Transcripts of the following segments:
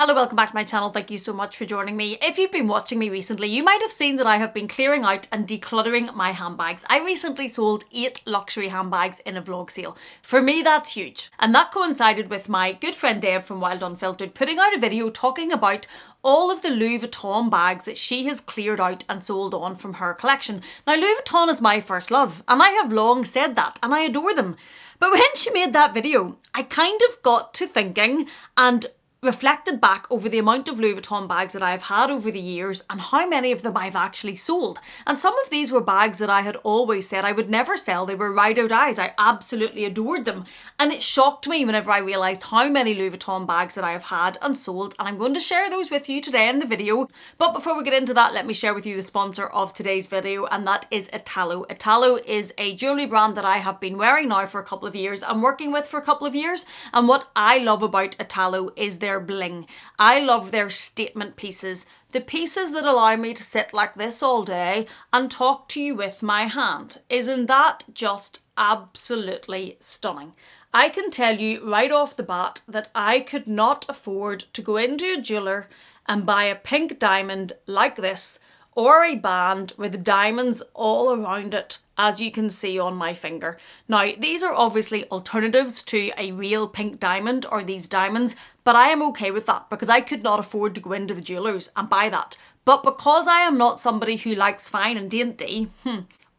Hello, welcome back to my channel. Thank you so much for joining me. If you've been watching me recently, you might have seen that I have been clearing out and decluttering my handbags. I recently sold 8 luxury handbags in a vlog sale. For me, that's huge. And that coincided with my good friend Deb from Wild Unfiltered putting out a video talking about all of the Louis Vuitton bags that she has cleared out and sold on from her collection. Now, Louis Vuitton is my first love, and I have long said that, and I adore them. But when she made that video, I kind of got to thinking and reflected back over the amount of Louis Vuitton bags that I've had over the years and how many of them I've actually sold. And some of these were bags that I had always said I would never sell. They were ride or dies. I absolutely adored them. And it shocked me whenever I realised how many Louis Vuitton bags that I have had and sold. And I'm going to share those with you today in the video. But before we get into that, let me share with you the sponsor of today's video, and that is Italo. Italo is a jewellery brand that I have been wearing now for a couple of years and working with for a couple of years. And what I love about Italo is their bling. I love their statement pieces. The pieces that allow me to sit like this all day and talk to you with my hand. Isn't that just absolutely stunning? I can tell you right off the bat that I could not afford to go into a jeweller and buy a pink diamond like this or a band with diamonds all around it, as you can see on my finger. Now, these are obviously alternatives to a real pink diamond or these diamonds, but I am okay with that because I could not afford to go into the jewellers and buy that. But because I am not somebody who likes fine and dainty,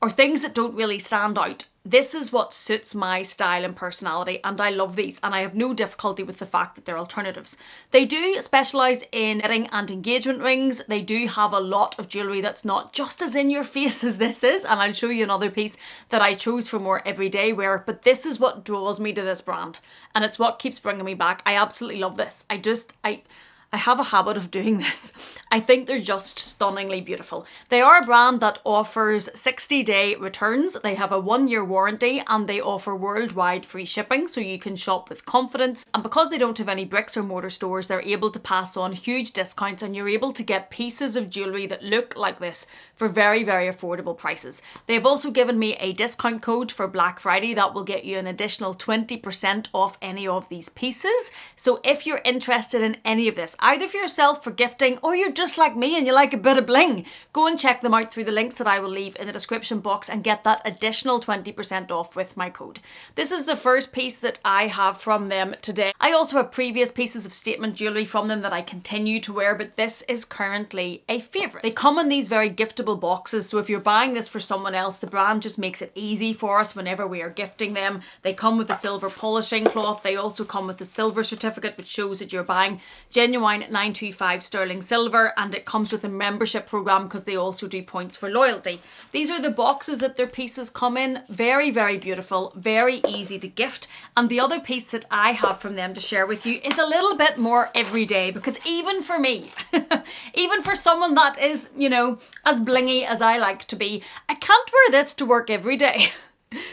or things that don't really stand out, this is what suits my style and personality, and I love these, and I have no difficulty with the fact that they're alternatives. They do specialise in wedding and engagement rings. They do have a lot of jewellery that's not just as in your face as this is, and I'll show you another piece that I chose for more everyday wear, but this is what draws me to this brand, and it's what keeps bringing me back. I absolutely love this. I have a habit of doing this. I think they're just stunningly beautiful. They are a brand that offers 60-day returns. They have a 1-year warranty and they offer worldwide free shipping, so you can shop with confidence. And because they don't have any bricks or mortar stores, they're able to pass on huge discounts and you're able to get pieces of jewellery that look like this for very, very affordable prices. They've also given me a discount code for Black Friday that will get you an additional 20% off any of these pieces. So if you're interested in any of this, either for yourself, for gifting, or you're just like me and you like a bit of bling, go and check them out through the links that I will leave in the description box and get that additional 20% off with my code. This is the first piece that I have from them today. I also have previous pieces of statement jewellery from them that I continue to wear, but this is currently a favourite. They come in these very giftable boxes, so if you're buying this for someone else, the brand just makes it easy for us whenever we are gifting them. They come with a silver polishing cloth. They also come with a silver certificate, which shows that you're buying genuine 925 sterling silver, and it comes with a membership program because they also do points for loyalty. These are the boxes that their pieces come in. Very, very beautiful, very easy to gift. And the other piece that I have from them to share with you is a little bit more everyday, because even for me, even for someone that is, you know, as blingy as I like to be, I can't wear this to work every day.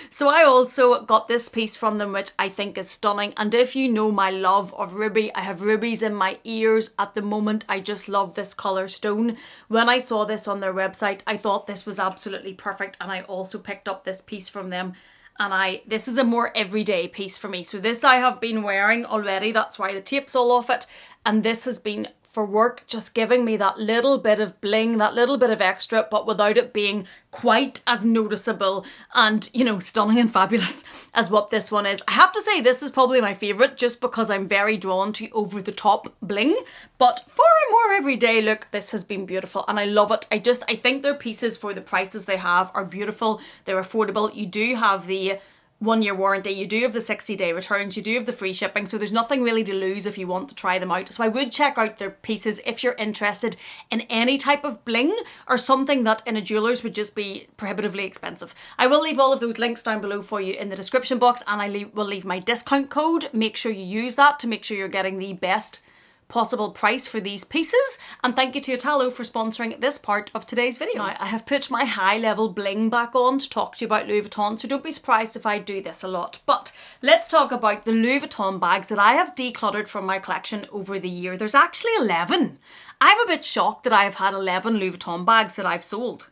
So I also got this piece from them, which I think is stunning. And if you know my love of ruby, I have rubies in my ears at the moment. I just love this colour stone. When I saw this on their website, I thought this was absolutely perfect. And I also picked up this piece from them. And this is a more everyday piece for me. So this I have been wearing already. That's why the tape's all off it. And this has been for work, just giving me that little bit of bling, that little bit of extra, but without it being quite as noticeable and, you know, stunning and fabulous as what this one is. I have to say this is probably my favourite just because I'm very drawn to over the top bling, but for a more everyday look, this has been beautiful and I love it. I think their pieces for the prices they have are beautiful. They're affordable. You do have the 1-year warranty, you do have the 60-day returns, you do have the free shipping, so there's nothing really to lose if you want to try them out. So I would check out their pieces if you're interested in any type of bling or something that in a jeweller's would just be prohibitively expensive. I will leave all of those links down below for you in the description box, and I will leave my discount code. Make sure you use that to make sure you're getting the best possible price for these pieces. And thank you to Italo for sponsoring this part of today's video. Now, I have put my high level bling back on to talk to you about Louis Vuitton, so don't be surprised if I do this a lot. But let's talk about the Louis Vuitton bags that I have decluttered from my collection over the year. There's actually 11. I'm a bit shocked that I have had 11 Louis Vuitton bags that I've sold.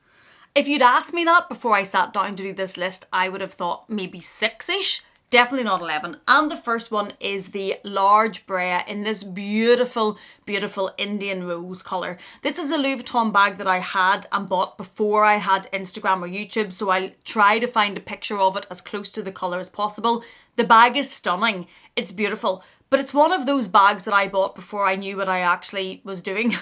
If you'd asked me that before I sat down to do this list, I would have thought maybe 6-ish. Definitely not 11. And the first one is the large Brea in this beautiful, beautiful Indian rose colour. This is a Louis Vuitton bag that I had and bought before I had Instagram or YouTube, so I'll try to find a picture of it as close to the colour as possible. The bag is stunning. It's beautiful. But it's one of those bags that I bought before I knew what I actually was doing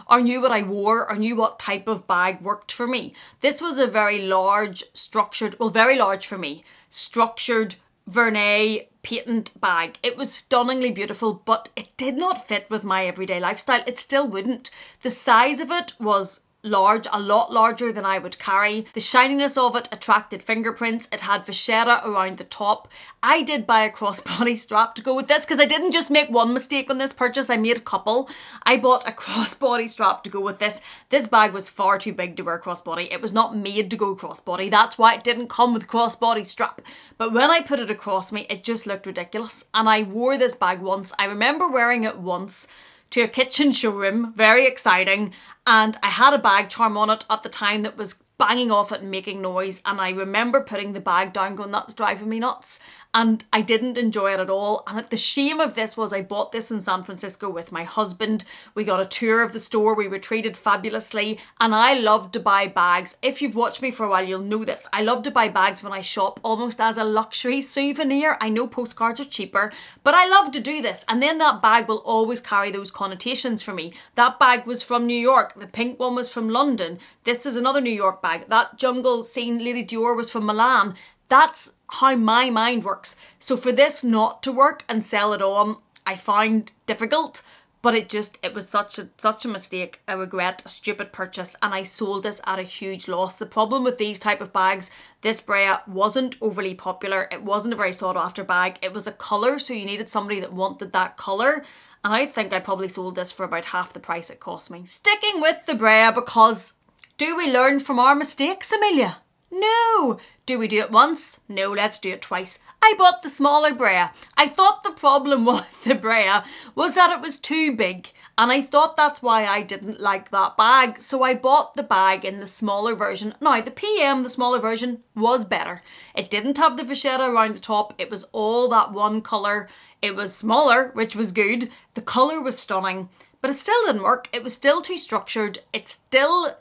or knew what I wore or knew what type of bag worked for me. This was a very large, structured, well, very large for me, structured Vernet patent bag. It was stunningly beautiful, but it did not fit with my everyday lifestyle. It still wouldn't. The size of it was large, a lot larger than I would carry. The shininess of it attracted fingerprints. It had vachetta around the top. I did buy a crossbody strap to go with this because I didn't just make one mistake on this purchase, I made a couple. I bought a crossbody strap to go with this. This bag was far too big to wear crossbody. It was not made to go crossbody. That's why it didn't come with crossbody strap. But when I put it across me, it just looked ridiculous. And I wore this bag once. I remember wearing it once to a kitchen showroom, very exciting, and I had a bag charm on it at the time that was banging off it and making noise, and I remember putting the bag down going, that's driving me nuts, and I didn't enjoy it at all. And the shame of this was I bought this in San Francisco with my husband. We got a tour of the store, we were treated fabulously, and I love to buy bags. If you've watched me for a while, you'll know this. I love to buy bags when I shop almost as a luxury souvenir. I know postcards are cheaper, but I love to do this, and then that bag will always carry those connotations for me. That bag was from New York, the pink one was from London, this is another New York bag, that jungle scene Lady Dior was from Milan. That's how my mind works. So for this not to work and sell it on, I found difficult, but it was such a mistake, a regret, a stupid purchase, and I sold this at a huge loss. The problem with these type of bags, this Brea wasn't overly popular. It wasn't a very sought after bag. It was a colour, so you needed somebody that wanted that colour. And I think I probably sold this for about half the price it cost me. Sticking with the Brea, because do we learn from our mistakes, Amelia? No. Do we do it once? No, let's do it twice. I bought the smaller Brea. I thought the problem with the Brea was that it was too big, and I thought that's why I didn't like that bag. So I bought the bag in the smaller version. Now, the PM, the smaller version, was better. It didn't have the vachetta around the top. It was all that one colour. It was smaller, which was good. The colour was stunning, but it still didn't work. It was still too structured. It still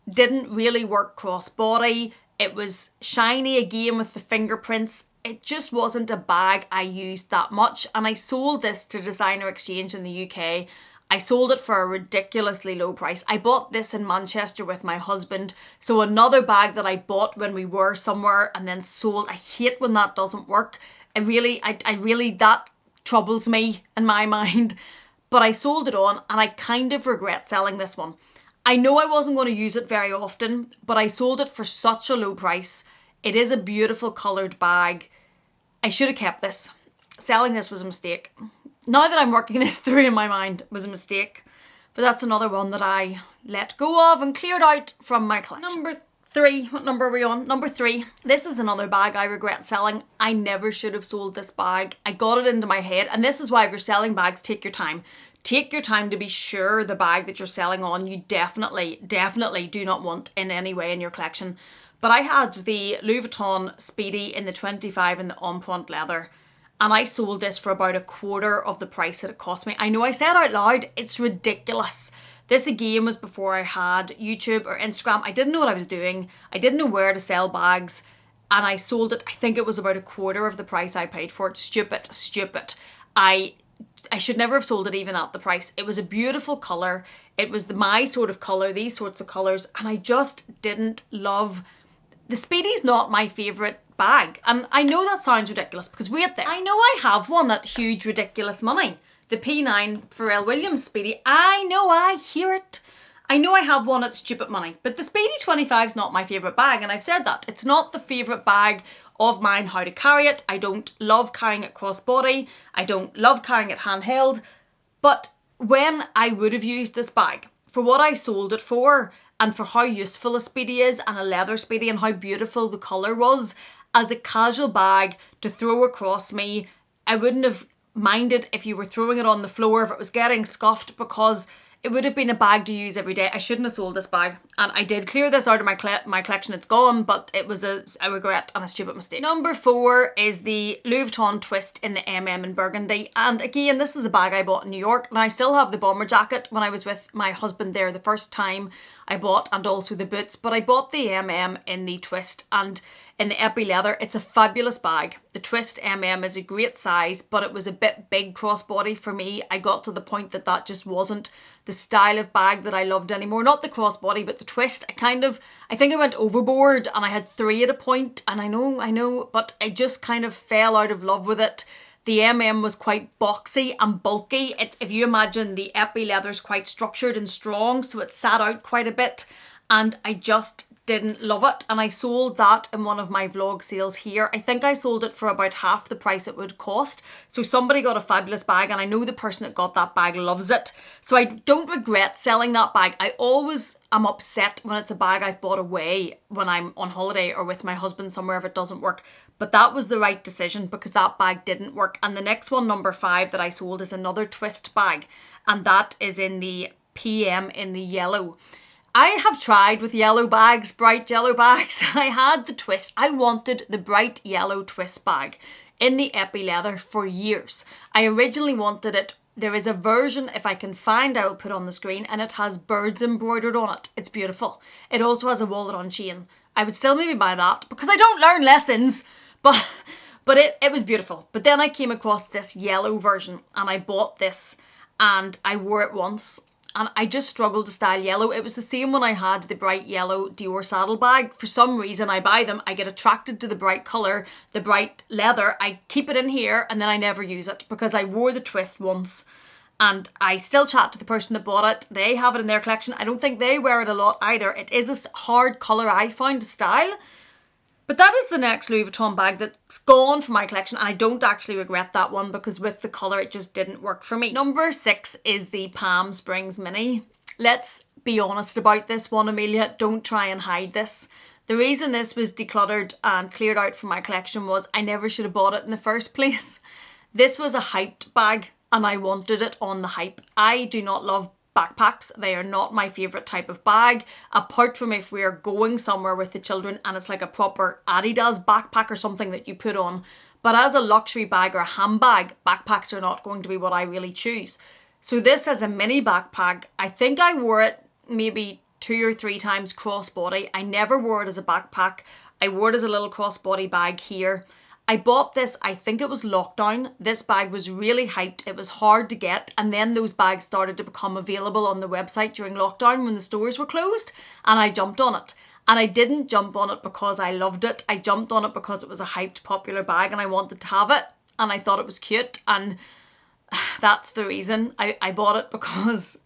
didn't really work crossbody. It was shiny again with the fingerprints. It just wasn't a bag I used that much, and I sold this to Designer Exchange in the UK. I sold it for a ridiculously low price. I bought this in Manchester with my husband, so another bag that I bought when we were somewhere and then sold. I hate when that doesn't work. I really, that troubles me in my mind. But I sold it on, and I kind of regret selling this one. I know I wasn't going to use it very often, but I sold it for such a low price. It is a beautiful coloured bag. I should have kept this. Selling this was a mistake. Now that I'm working this through in my mind, it was a mistake. But that's another one that I let go of and cleared out from my collection. Number 3. What number are we on? Number 3. This is another bag I regret selling. I never should have sold this bag. I got it into my head, and this is why if you're selling bags, take your time. Take your time to be sure the bag that you're selling on, you definitely do not want in any way in your collection. But I had the Louis Vuitton Speedy in the 25 in the Empreinte leather, and I sold this for about a quarter of the price that it cost me. I know I said out loud, it's ridiculous. This again was before I had YouTube or Instagram. I didn't know what I was doing. I didn't know where to sell bags, and I sold it, I think it was about a quarter of the price I paid for it. Stupid. I should never have sold it even at the price. It was a beautiful colour. It was my sort of colour, these sorts of colours, and I just didn't love. The Speedy's not my favourite bag, and I know that sounds ridiculous because wait there. I know I have one at huge ridiculous money. The P9 Pharrell Williams Speedy. I know, I hear it. I know I have one at stupid money, but the Speedy 25 is not my favourite bag, and I've said that. It's not the favourite bag of mine how to carry it. I don't love carrying it crossbody. I don't love carrying it handheld. But when I would have used this bag for what I sold it for and for how useful a Speedy is and a leather Speedy and how beautiful the colour was, as a casual bag to throw across me, I wouldn't have minded if you were throwing it on the floor if it was getting scuffed, because it would have been a bag to use every day. I shouldn't have sold this bag. And I did clear this out of my collection. It's gone, but it was a regret and a stupid mistake. Number 4 is the Louis Vuitton twist in the MM in burgundy. And again, this is a bag I bought in New York, and I still have the bomber jacket when I was with my husband there the first time I bought, and also the boots. But I bought the MM in the twist and in the epi leather. It's a fabulous bag. The twist MM is a great size, but it was a bit big crossbody for me. I got to the point that that just wasn't the style of bag that I loved anymore. Not the crossbody, but the twist. I think I went overboard, and I had 3 at a point, and I know, but I just kind of fell out of love with it. The MM was quite boxy and bulky. If you imagine, the epi leather is quite structured and strong, so it sat out quite a bit, and I just didn't love it. And I sold that in one of my vlog sales here. I think I sold it for about half the price it would cost. So somebody got a fabulous bag, and I know the person that got that bag loves it. So I don't regret selling that bag. I always am upset when it's a bag I've bought away when I'm on holiday or with my husband somewhere if it doesn't work. But that was the right decision because that bag didn't work. And the next one, number 5, that I sold is another twist bag. And that is in the PM in the yellow. I have tried with yellow bags, bright yellow bags. I had the twist. I wanted the bright yellow twist bag in the epi leather for years. I originally wanted it. There is a version, if I can find, I will put on the screen, and it has birds embroidered on it. It's beautiful. It also has a wallet on chain. I would still maybe buy that because I don't learn lessons, but it was beautiful. But then I came across this yellow version, and I bought this, and I wore it once. And I just struggled to style yellow. It was the same when I had the bright yellow Dior saddlebag. For some reason, I buy them. I get attracted to the bright colour, the bright leather. I keep it in here, and then I never use it because I wore the twist once. And I still chat to the person that bought it. They have it in their collection. I don't think they wear it a lot either. It is a hard colour I found to style. But that is the next Louis Vuitton bag that's gone from my collection, and I don't actually regret that one because with the colour it just didn't work for me. Number 6 is the Palm Springs Mini. Let's be honest about this one, Amelia. Don't try and hide this. The reason this was decluttered and cleared out from my collection was I never should have bought it in the first place. This was a hyped bag and I wanted it on the hype. I do not love backpacks. They are not my favourite type of bag, apart from if we're going somewhere with the children and it's like a proper Adidas backpack or something that you put on. But as a luxury bag or a handbag, backpacks are not going to be what I really choose. So this as a mini backpack, I think I wore it maybe 2 or 3 times crossbody. I never wore it as a backpack. I wore it as a little crossbody bag here. I bought this, I think it was lockdown. This bag was really hyped. It was hard to get. And then those bags started to become available on the website during lockdown when the stores were closed. And I jumped on it. And I didn't jump on it because I loved it. I jumped on it because it was a hyped, popular bag and I wanted to have it. And I thought it was cute. And that's the reason I bought it, because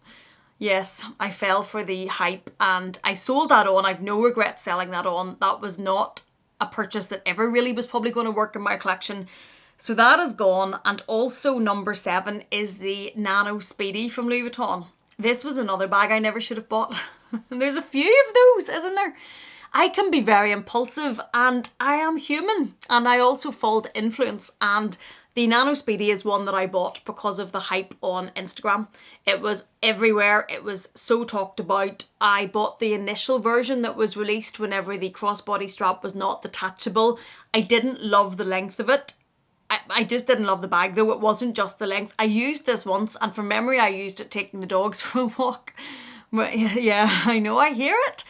yes, I fell for the hype and I sold that on. I've no regret selling that on. That was not a purchase that ever really was probably going to work in my collection. So that is gone. And also number 7 is the Nano Speedy from Louis Vuitton. This was another bag I never should have bought. There's a few of those, isn't there? I can be very impulsive and I am human, and I also fall to influence, and the Nano Speedy is one that I bought because of the hype on Instagram. It was everywhere. It was so talked about. I bought the initial version that was released whenever the crossbody strap was not detachable. I didn't love the length of it. I just didn't love the bag, though. It wasn't just the length. I used this once, and from memory I used it taking the dogs for a walk. Yeah, I know, I hear it.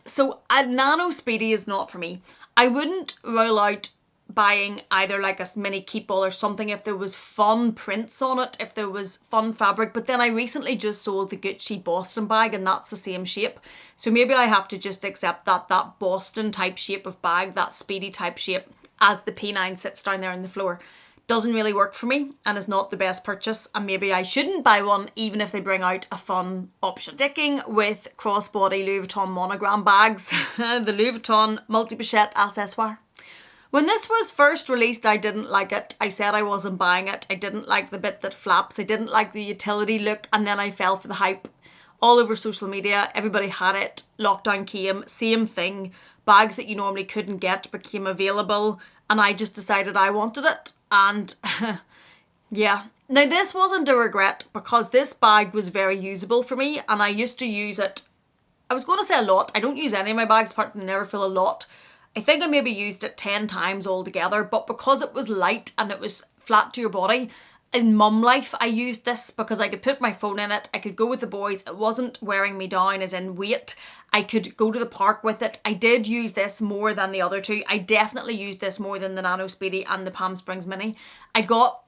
So a Nano Speedy is not for me. I wouldn't rule out buying either like a mini keep ball or something if there was fun prints on it, if there was fun fabric. But then I recently just sold the Gucci Boston bag and that's the same shape. So maybe I have to just accept that that Boston type shape of bag, that Speedy type shape, as the P9 sits down there on the floor, doesn't really work for me and is not the best purchase, and maybe I shouldn't buy one even if they bring out a fun option. Sticking with crossbody Louis Vuitton monogram bags, the Louis Vuitton multi-pochette accessoire. When this was first released, I didn't like it. I said I wasn't buying it. I didn't like the bit that flaps. I didn't like the utility look, and then I fell for the hype. All over social media, everybody had it. Lockdown came, same thing. Bags that you normally couldn't get became available, and I just decided I wanted it. And yeah, now this wasn't a regret because this bag was very usable for me and I used to use it I was going to say a lot. I don't use any of my bags apart from the Never Fill a Lot. I think I maybe used it 10 times altogether, but because it was light and it was flat to your body, in mum life, I used this because I could put my phone in it, I could go with the boys, it wasn't wearing me down as in weight, I could go to the park with it. I did use this more than the other two. I definitely used this more than the Nano Speedy and the Palm Springs Mini. I got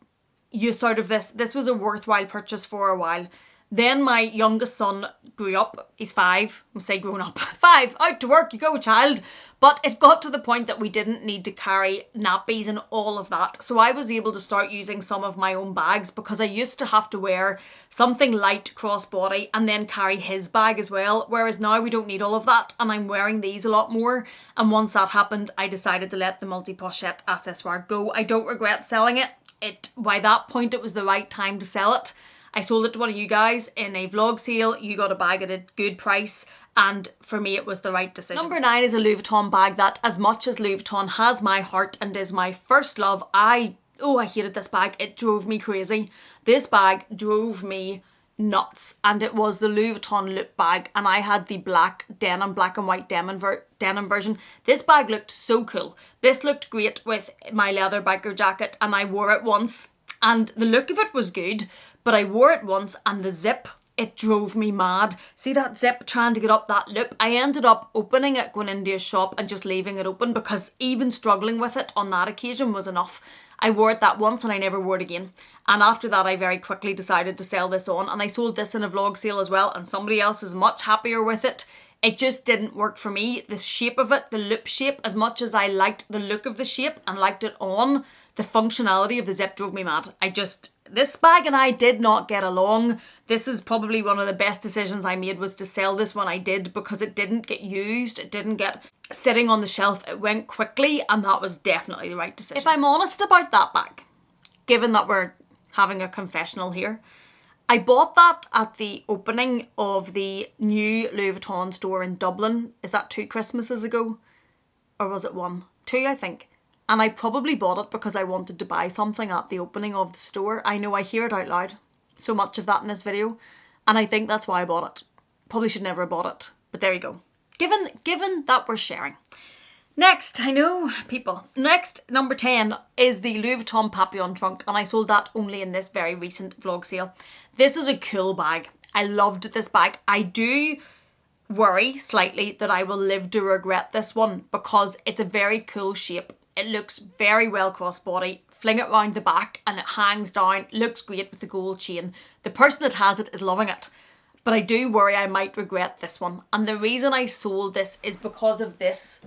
use out of this. This was a worthwhile purchase for a while. Then my youngest son grew up. He's 5. I say grown up. 5. Out to work you go, child. But it got to the point that we didn't need to carry nappies and all of that. So I was able to start using some of my own bags because I used to have to wear something light crossbody and then carry his bag as well. Whereas now we don't need all of that and I'm wearing these a lot more. And once that happened, I decided to let the multi-pochette accessoire go. I don't regret selling it. By that point, it was the right time to sell it. I sold it to one of you guys in a vlog sale. You got a bag at a good price. And for me, it was the right decision. Number 9 is a Louis Vuitton bag that, as much as Louis Vuitton has my heart and is my first love, I hated this bag. It drove me crazy. This bag drove me nuts. And it was the Louis Vuitton loop bag. And I had the black and white denim version. This bag looked so cool. This looked great with my leather biker jacket. And I wore it once. And the look of it was good. But I wore it once and the zip, it drove me mad. See that zip trying to get up that loop? I ended up opening it, going into a shop and just leaving it open because even struggling with it on that occasion was enough. I wore it that once and I never wore it again. And after that, I very quickly decided to sell this on. And I sold this in a vlog sale as well. And somebody else is much happier with it. It just didn't work for me. The shape of it, the loop shape, as much as I liked the look of the shape and liked it on, the functionality of the zip drove me mad. This bag and I did not get along. This is probably one of the best decisions I made, was to sell this when I did, because it didn't get used. It didn't get sitting on the shelf. It went quickly and that was definitely the right decision. If I'm honest about that bag, given that we're having a confessional here, I bought that at the opening of the new Louis Vuitton store in Dublin. Is that 2 Christmases ago? Or was it 1? 2, I think. And I probably bought it because I wanted to buy something at the opening of the store. I know I hear it out loud. So much of that in this video. And I think that's why I bought it. Probably should never have bought it. But there you go. Given that we're sharing. Next, I know, people. Next, number 10 is the Louis Vuitton Papillon trunk. And I sold that only in this very recent vlog sale. This is a cool bag. I loved this bag. I do worry slightly that I will live to regret this one because it's a very cool shape. It looks very well crossbody. Fling it round the back and it hangs down. Looks great with the gold chain. The person that has it is loving it. But I do worry I might regret this one. And the reason I sold this is because of this.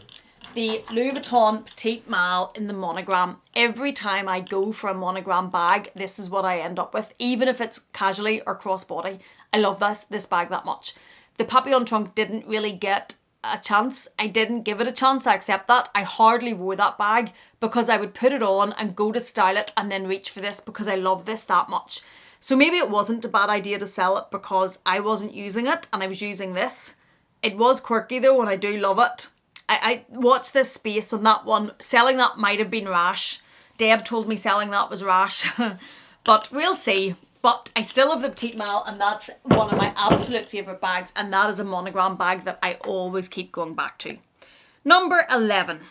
The Louis Vuitton Petite Malle in the monogram. Every time I go for a monogram bag, this is what I end up with. Even if it's casually or crossbody. I love this bag that much. The Papillon trunk didn't really get a chance. I didn't give it a chance, I accept that. I hardly wore that bag because I would put it on and go to style it and then reach for this because I love this that much. So maybe it wasn't a bad idea to sell it because I wasn't using it and I was using this. It was quirky though and I do love it. I watched this space on that one. Selling that might have been rash. Deb told me selling that was rash. But we'll see. But I still have the Petite Malle and that's one of my absolute favourite bags, and that is a monogram bag that I always keep going back to. Number 11.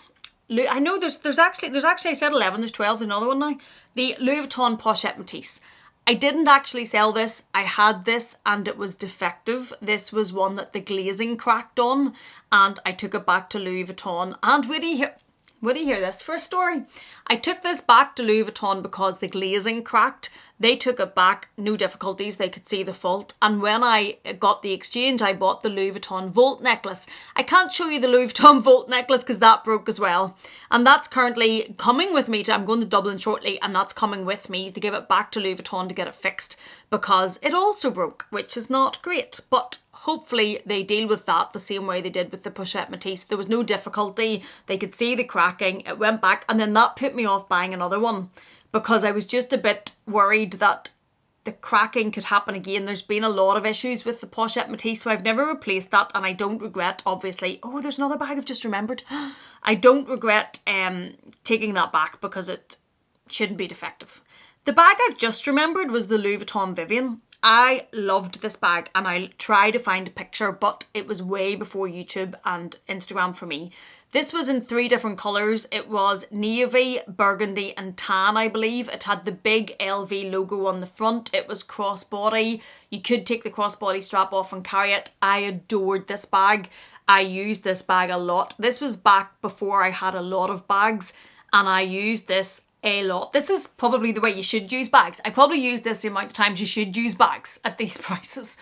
I know there's actually I said 11, there's 12, there's another one now. The Louis Vuitton Pochette Matisse. I didn't actually sell this. I had this and it was defective. This was one that the glazing cracked on and I took it back to Louis Vuitton. And would you hear this for a story? I took this back to Louis Vuitton because the glazing cracked. They took it back, no difficulties, they could see the fault. And when I got the exchange, I bought the Louis Vuitton Volt necklace. I can't show you the Louis Vuitton Volt necklace because that broke as well. And that's currently coming with me. I'm going to Dublin shortly and that's coming with me to give it back to Louis Vuitton to get it fixed because it also broke, which is not great. But hopefully they deal with that the same way they did with the Pochette Matisse. There was no difficulty. They could see the cracking. It went back and then that put me off buying another one because I was just a bit worried that the cracking could happen again. There's been a lot of issues with the Pochette Matisse, so I've never replaced that and I don't regret, obviously. Oh, there's another bag I've just remembered. I don't regret taking that back because it shouldn't be defective. The bag I've just remembered was the Louis Vuitton Vivian. I loved this bag, and I tried to find a picture, but it was way before YouTube and Instagram for me. This was in 3 different colours. It was navy, burgundy and tan, I believe. It had the big LV logo on the front. It was crossbody. You could take the crossbody strap off and carry it. I adored this bag. I used this bag a lot. This was back before I had a lot of bags, and I used this a lot. This is probably the way you should use bags. I probably use this the amount of times you should use bags at these prices.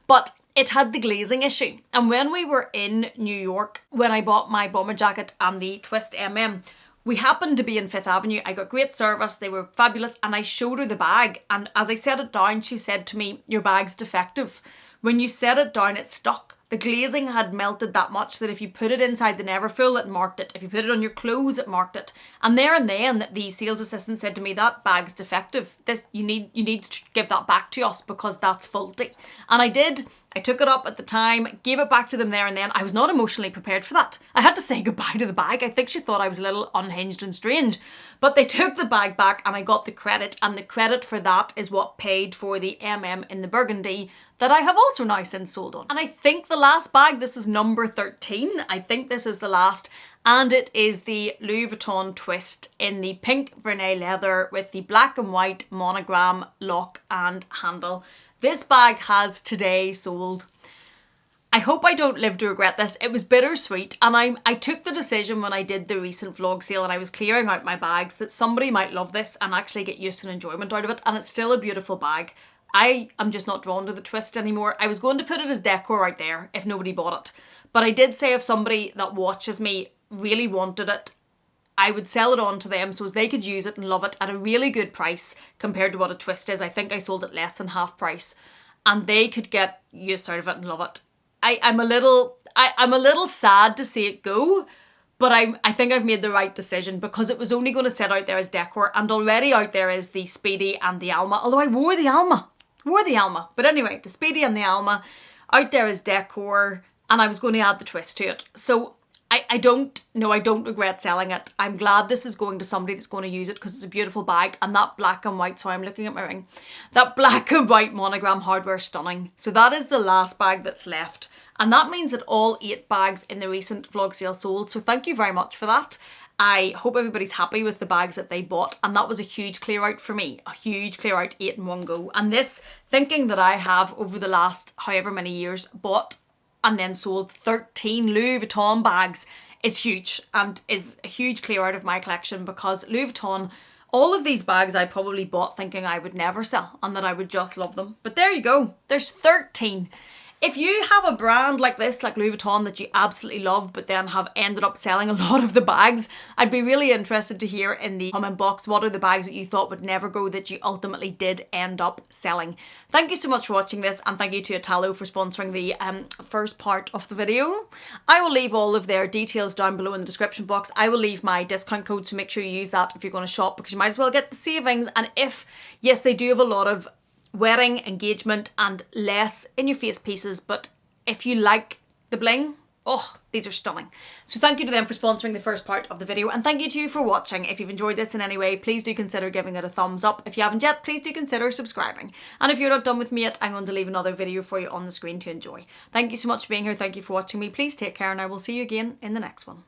But it had the glazing issue. And when we were in New York, when I bought my bomber jacket and the Twist MM, we happened to be in Fifth Avenue. I got great service. They were fabulous. And I showed her the bag. And as I set it down, she said to me, "Your bag's defective. When you set it down, it stuck. The glazing had melted that much that if you put it inside the Neverfull, it marked it. If you put it on your clothes, it marked it." And there and then, the sales assistant said to me, "That bag's defective. You need to give that back to us because that's faulty." And I did. I took it up at the time, gave it back to them there and then. I was not emotionally prepared for that. I had to say goodbye to the bag. I think she thought I was a little unhinged and strange. But they took the bag back and I got the credit. And the credit for that is what paid for the MM in the burgundy that I have also now since sold on. And I think the last bag, this is number 13. I think this is the last. And it is the Louis Vuitton Twist in the pink vernet leather with the black and white monogram lock and handle. This bag has today sold. I hope I don't live to regret this. It was bittersweet, and I took the decision when I did the recent vlog sale and I was clearing out my bags that somebody might love this and actually get use and enjoyment out of it, and it's still a beautiful bag. I am just not drawn to the Twist anymore. I was going to put it as decor out there if nobody bought it, but I did say if somebody that watches me really wanted it, I would sell it on to them so as they could use it and love it at a really good price compared to what a Twist is. I think I sold it less than half price, and they could get use out of it and love it. I'm a little sad to see it go, but I think I've made the right decision because it was only going to sit out there as decor, and already out there is the Speedy and the Alma, although I wore the Alma. But anyway, the Speedy and the Alma out there as decor, and I was going to add the Twist to it. So I don't regret selling it. I'm glad this is going to somebody that's going to use it because it's a beautiful bag, and that black and white, so I'm looking at my ring, that black and white monogram hardware, stunning. So that is the last bag that's left, and that means that all 8 bags in the recent vlog sale sold, so thank you very much for that. I hope everybody's happy with the bags that they bought, and that was a huge clear out for me, a huge clear out, 8 in one go. And this thinking that I have over the last however many years bought and then sold 13 Louis Vuitton bags is huge, and is a huge clear out of my collection because Louis Vuitton, all of these bags I probably bought thinking I would never sell and that I would just love them. But there you go, there's 13. If you have a brand like this, like Louis Vuitton, that you absolutely love but then have ended up selling a lot of the bags, I'd be really interested to hear in the comment box what are the bags that you thought would never go that you ultimately did end up selling. Thank you so much for watching this, and thank you to Italo for sponsoring the first part of the video. I will leave all of their details down below in the description box. I will leave my discount code, so make sure you use that if you're going to shop because you might as well get the savings. And if, yes, they do have a lot of wedding, engagement and less in your face pieces, but if you like the bling, oh, these are stunning. So thank you to them for sponsoring the first part of the video, and thank you to you for watching. If you've enjoyed this in any way, please do consider giving it a thumbs up. If you haven't yet, please do consider subscribing, and if you're not done with me yet, I'm going to leave another video for you on the screen to enjoy. Thank you so much for being here. Thank you for watching me. Please take care, and I will see you again in the next one.